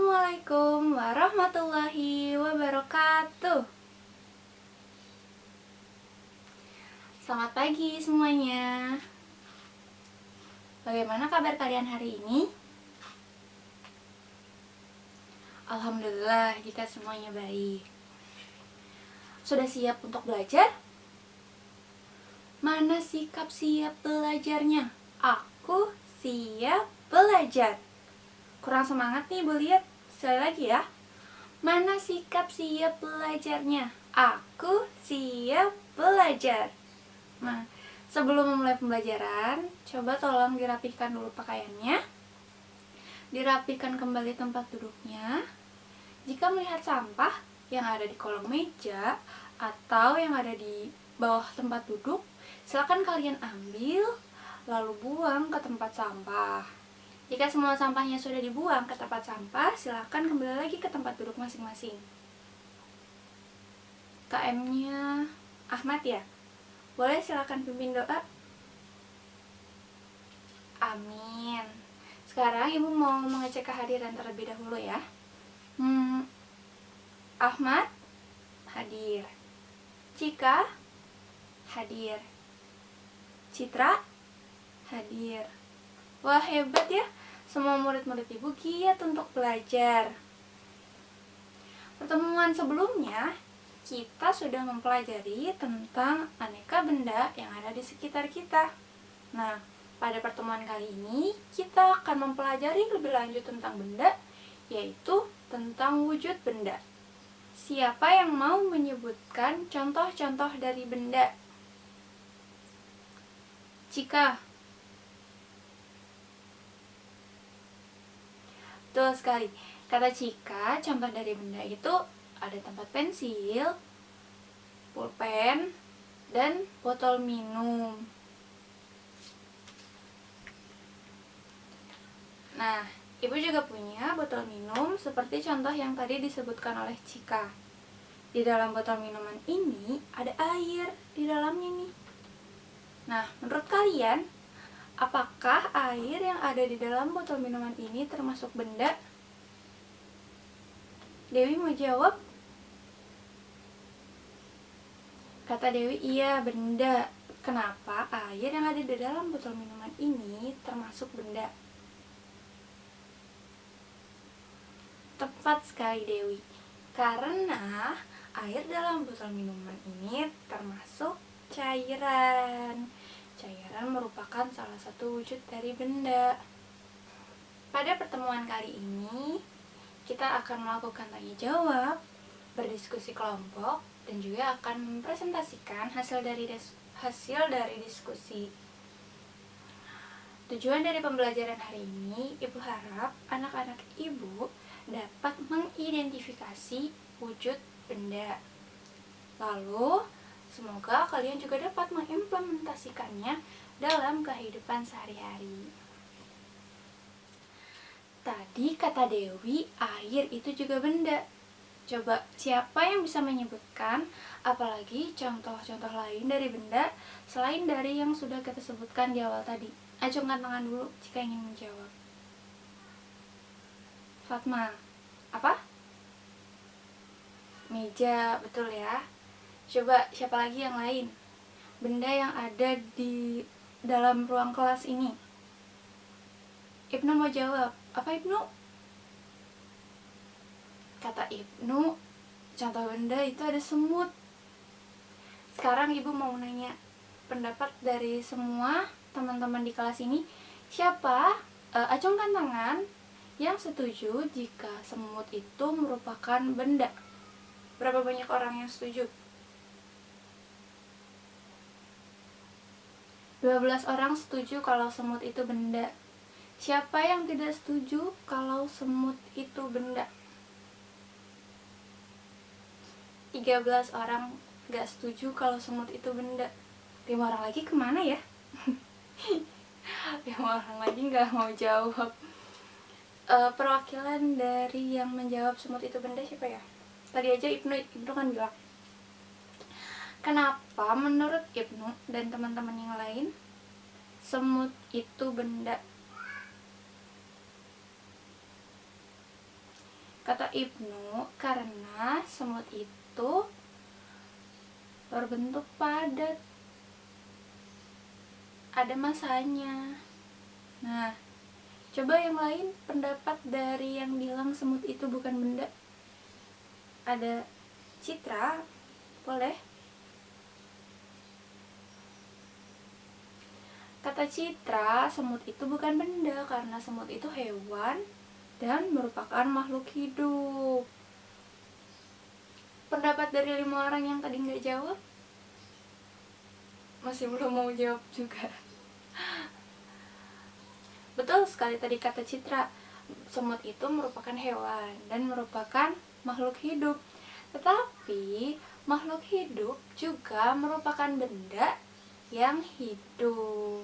Assalamualaikum warahmatullahi wabarakatuh. Selamat pagi semuanya. Bagaimana kabar kalian hari ini? Alhamdulillah jika semuanya baik. Sudah siap untuk belajar? Mana sikap siap belajarnya? Aku siap belajar. Kurang semangat nih, Bu lihat. Sekali lagi ya. Mana sikap siap belajarnya? Aku siap belajar. Nah, sebelum memulai pembelajaran, coba tolong dirapihkan dulu pakaiannya. Dirapikan kembali tempat duduknya. Jika melihat sampah yang ada di kolong meja atau yang ada di bawah tempat duduk, silakan kalian ambil lalu buang ke tempat sampah. Jika semua sampahnya sudah dibuang ke tempat sampah, silakan kembali lagi ke tempat duduk masing-masing. KM-nya Ahmad ya? Boleh silakan pimpin doa. Amin. Sekarang Ibu mau mengecek kehadiran terlebih dahulu ya. Ahmad hadir. Cika hadir. Citra hadir. Wah, hebat ya. Semua murid-murid Ibu giat untuk belajar. Pertemuan sebelumnya, kita sudah mempelajari tentang aneka benda yang ada di sekitar kita. Nah, pada pertemuan kali ini, kita akan mempelajari lebih lanjut tentang benda, yaitu tentang wujud benda. Siapa yang mau menyebutkan contoh-contoh dari benda? Cika. Betul sekali. Kata Cika, contoh dari benda itu ada tempat pensil, pulpen, dan botol minum. Nah, Ibu juga punya botol minum seperti contoh yang tadi disebutkan oleh Cika. Di dalam botol minuman ini ada air di dalamnya nih. Nah, menurut kalian, apakah air yang ada di dalam botol minuman ini termasuk benda? Dewi mau jawab? Kata Dewi, iya benda. Kenapa air yang ada di dalam botol minuman ini termasuk benda? Tepat sekali Dewi. Karena air dalam botol minuman ini termasuk cairan. Cairan merupakan salah satu wujud dari benda. Pada pertemuan kali ini, kita akan melakukan tanya jawab, berdiskusi kelompok, dan juga akan mempresentasikan hasil dari diskusi. Tujuan dari pembelajaran hari ini, Ibu harap anak-anak Ibu dapat mengidentifikasi wujud benda. Lalu, semoga kalian juga dapat mengimplementasikannya dalam kehidupan sehari-hari. Tadi kata Dewi, air itu juga benda. Coba, siapa yang bisa menyebutkan apalagi contoh-contoh lain dari benda selain dari yang sudah kita sebutkan di awal tadi? Acungkan tangan dulu jika ingin menjawab. Fatma, apa? Meja, betul ya. Coba, siapa lagi yang lain? Benda yang ada di dalam ruang kelas ini. Ibnu mau jawab. Apa Ibnu? Kata Ibnu, contoh benda itu ada semut. Sekarang Ibu mau nanya pendapat dari semua teman-teman di kelas ini. Siapa? Acungkan tangan yang setuju jika semut itu merupakan benda. Berapa banyak orang yang setuju? 12 orang setuju kalau semut itu benda. Siapa yang tidak setuju kalau semut itu benda? 13 orang gak setuju kalau semut itu benda. 5 orang lagi kemana ya? 5 orang lagi gak mau jawab. Perwakilan dari yang menjawab semut itu benda siapa ya? Tadi aja Ibnu kan bilang. Kenapa menurut Ibnu dan teman-teman yang lain semut itu benda? Kata Ibnu, karena semut itu berbentuk padat, ada masanya. Nah, coba yang lain pendapat dari yang bilang semut itu bukan benda. Ada Citra, boleh? Kata Citra, semut itu bukan benda karena semut itu hewan dan merupakan makhluk hidup. Pendapat dari 5 orang yang tadi nggak jawab, masih belum mau jawab juga. Betul sekali tadi kata Citra, semut itu merupakan hewan dan merupakan makhluk hidup. Tetapi makhluk hidup juga merupakan benda yang hidup.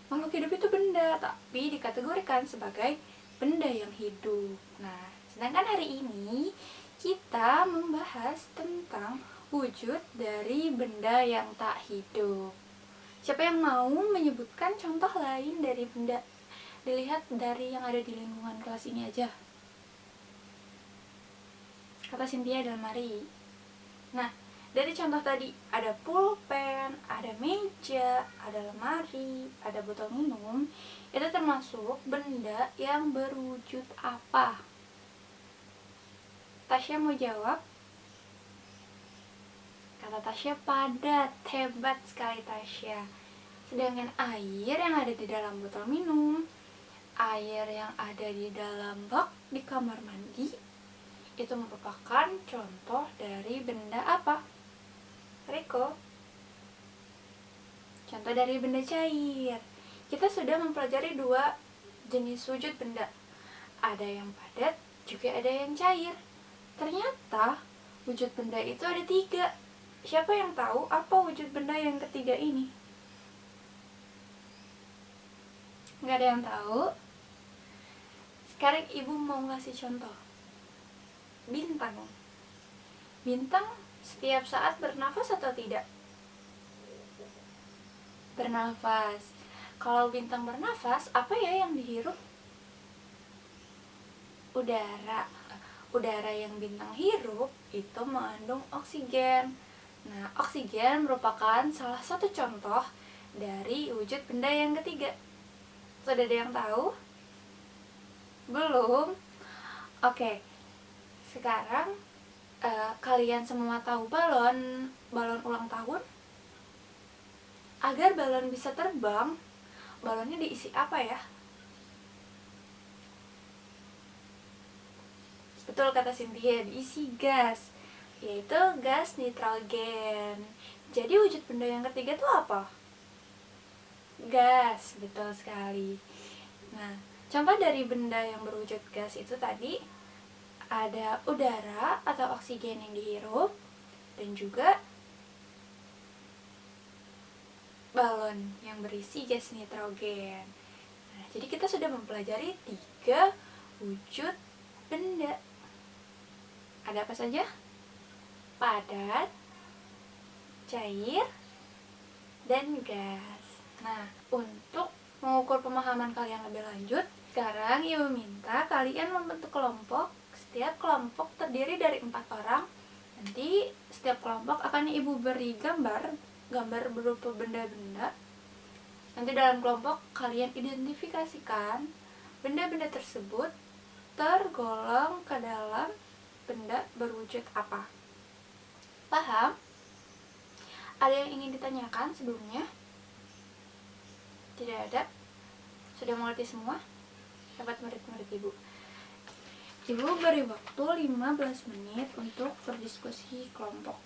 Makhluk hidup itu benda, tapi dikategorikan sebagai benda yang hidup. Nah, sedangkan hari ini kita membahas tentang wujud dari benda yang tak hidup. Siapa yang mau menyebutkan contoh lain dari benda? Dilihat dari yang ada di lingkungan kelas ini aja. Kata Cynthia dan Mari. Nah, dari contoh tadi ada pulpen, ada meja, ada lemari, ada botol minum. Itu termasuk benda yang berwujud apa? Tasya mau jawab? Kata Tasya padat, hebat sekali Tasya. Sedangkan air yang ada di dalam botol minum, air yang ada di dalam bak di kamar mandi, itu merupakan contoh dari benda apa? Riko? Contoh dari benda cair. Kita sudah mempelajari 2 jenis wujud benda. Ada yang padat, juga ada yang cair. Ternyata wujud benda itu ada 3. Siapa yang tahu apa wujud benda yang ketiga ini? Nggak ada yang tahu. Sekarang ibu mau ngasih contoh. Bintang. Bintang setiap saat bernafas atau tidak? Bernafas. Kalau bintang bernafas, apa ya yang dihirup? Udara. Udara yang bintang hirup itu mengandung oksigen. Nah, oksigen merupakan salah satu contoh dari wujud benda yang ketiga. Sudah ada yang tahu? Belum? Oke. Sekarang kalian semua tahu balon ulang tahun? Agar balon bisa terbang, balonnya diisi apa ya? Betul kata Cynthia, diisi gas, yaitu gas nitrogen. Jadi wujud benda yang ketiga itu apa? Gas, betul sekali. Nah, contoh dari benda yang berwujud gas itu tadi ada udara atau oksigen yang dihirup dan juga balon yang berisi gas nitrogen. Nah, jadi kita sudah mempelajari 3 wujud benda. Ada apa saja? Padat, cair, dan gas. Nah, untuk mengukur pemahaman kalian lebih lanjut, sekarang ibu minta kalian membentuk kelompok. Setiap kelompok terdiri dari 4 orang. Nanti setiap kelompok akan ibu beri gambar berupa benda-benda. Nanti dalam kelompok kalian identifikasikan benda-benda tersebut tergolong ke dalam benda berwujud apa. Paham? Ada yang ingin ditanyakan sebelumnya? Tidak ada? Sudah mengerti semua? Hebat murid-murid ibu. Ibu beri waktu 15 menit untuk berdiskusi kelompok.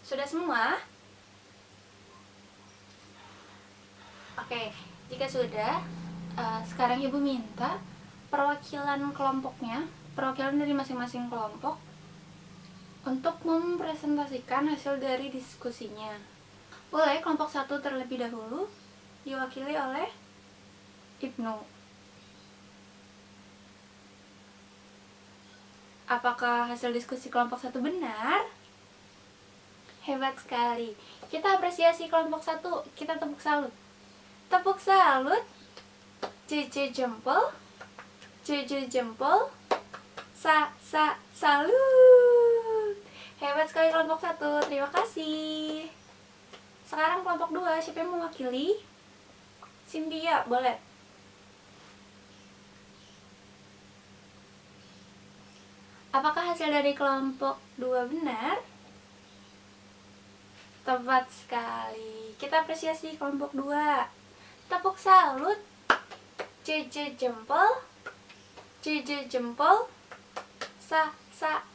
Sudah semua? Oke, jika sudah, sekarang ibu minta perwakilan kelompoknya, perwakilan dari masing-masing kelompok untuk mempresentasikan hasil dari diskusinya. Boleh kelompok 1 terlebih dahulu, diwakili oleh Ibnu. Apakah hasil diskusi kelompok 1 benar? Hebat sekali. Kita apresiasi kelompok 1, kita tepuk salut. Tepuk salut. JJ jempol. JJ jempol. Salut. Hebat sekali kelompok 1, terima kasih. Sekarang kelompok 2, siapa yang mewakili? Cynthia, boleh. Apakah hasil dari kelompok 2 benar? Tepat sekali. Kita apresiasi kelompok 2. Tepuk salut. JJ jempol. JJ jempol.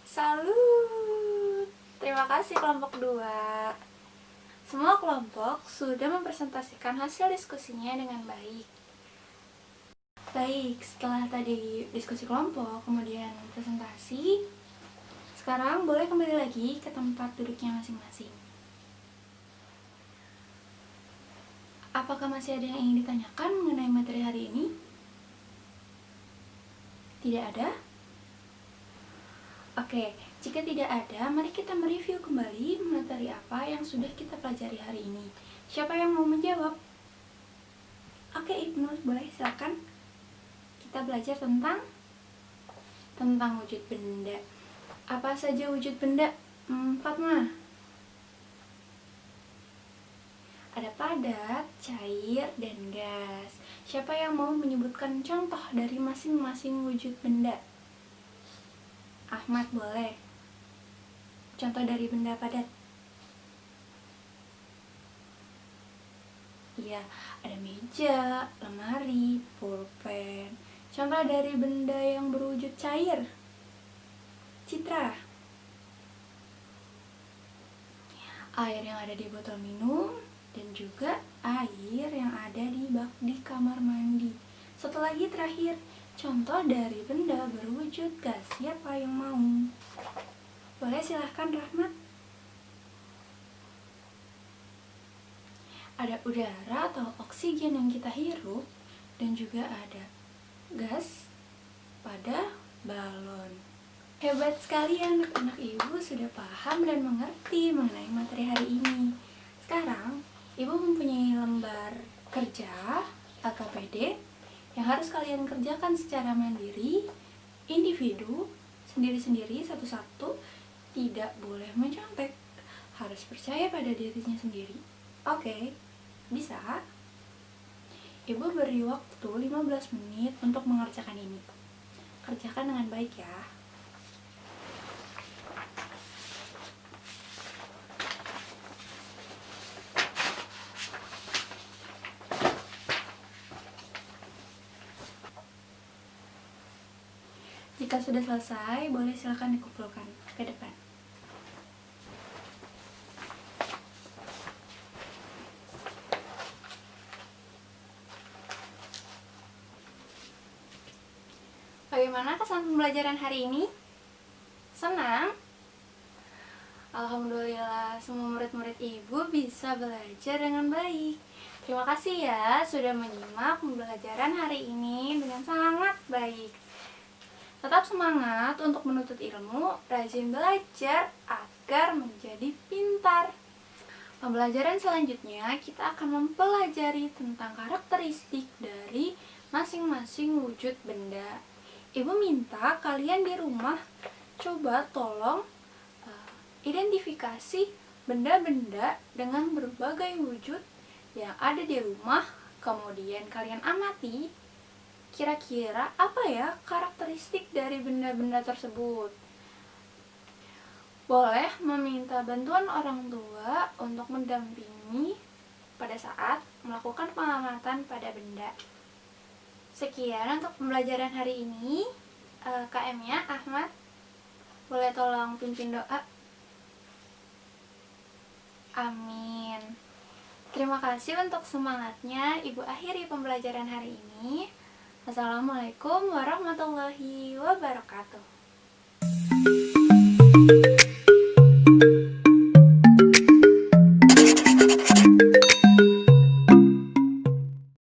Salut. Terima kasih kelompok 2. Semua kelompok sudah mempresentasikan hasil diskusinya dengan baik. Baik, setelah tadi diskusi kelompok, kemudian presentasi, sekarang boleh kembali lagi ke tempat duduknya masing-masing. Apakah masih ada yang ingin ditanyakan mengenai materi hari ini? Tidak ada? Oke, jika tidak ada, mari kita mereview kembali materi apa yang sudah kita pelajari hari ini. Siapa yang mau menjawab? Oke, Ibnu, boleh silakan. Kita belajar tentang wujud benda. Apa saja wujud benda? Fatma? Ada padat, cair, dan gas. Siapa yang mau menyebutkan contoh dari masing-masing wujud benda? Ahmad, boleh. Contoh dari benda padat. Iya, ada meja, lemari, pulpen. Contoh dari benda yang berwujud cair. Citra. Air yang ada di botol minum dan juga air yang ada di kamar mandi. Satu lagi terakhir, contoh dari benda berwujud gas. Siapa yang mau? Boleh, silahkan Rahmat. Ada udara atau oksigen yang kita hirup dan juga ada gas pada balon. Hebat sekali anak-anak ibu sudah paham dan mengerti mengenai materi hari ini. Sekarang ibu mempunyai lembar kerja LKPD yang harus kalian kerjakan secara mandiri, individu, sendiri-sendiri, satu-satu, tidak boleh mencontek, harus percaya pada dirinya sendiri. Oke, bisa? Ibu beri waktu 15 menit untuk mengerjakan ini. Kerjakan dengan baik ya. Jika sudah selesai, boleh silakan dikumpulkan ke depan. Bagaimana kesan pembelajaran hari ini? Senang? Alhamdulillah, semua murid-murid ibu bisa belajar dengan baik. Terima kasih ya sudah menyimak pembelajaran hari ini dengan sangat baik. Tetap semangat untuk menuntut ilmu, rajin belajar agar menjadi pintar. Pembelajaran selanjutnya kita akan mempelajari tentang karakteristik dari masing-masing wujud benda. Ibu minta kalian di rumah coba tolong identifikasi benda-benda dengan berbagai wujud yang ada di rumah. Kemudian kalian amati kira-kira apa ya karakteristik dari benda-benda tersebut. Boleh meminta bantuan orang tua untuk mendampingi pada saat melakukan pengamatan pada benda. Sekian untuk pembelajaran hari ini. KM-nya Ahmad, boleh tolong pimpin doa? Amin. Terima kasih untuk semangatnya. Ibu akhiri pembelajaran hari ini. Assalamualaikum warahmatullahi wabarakatuh.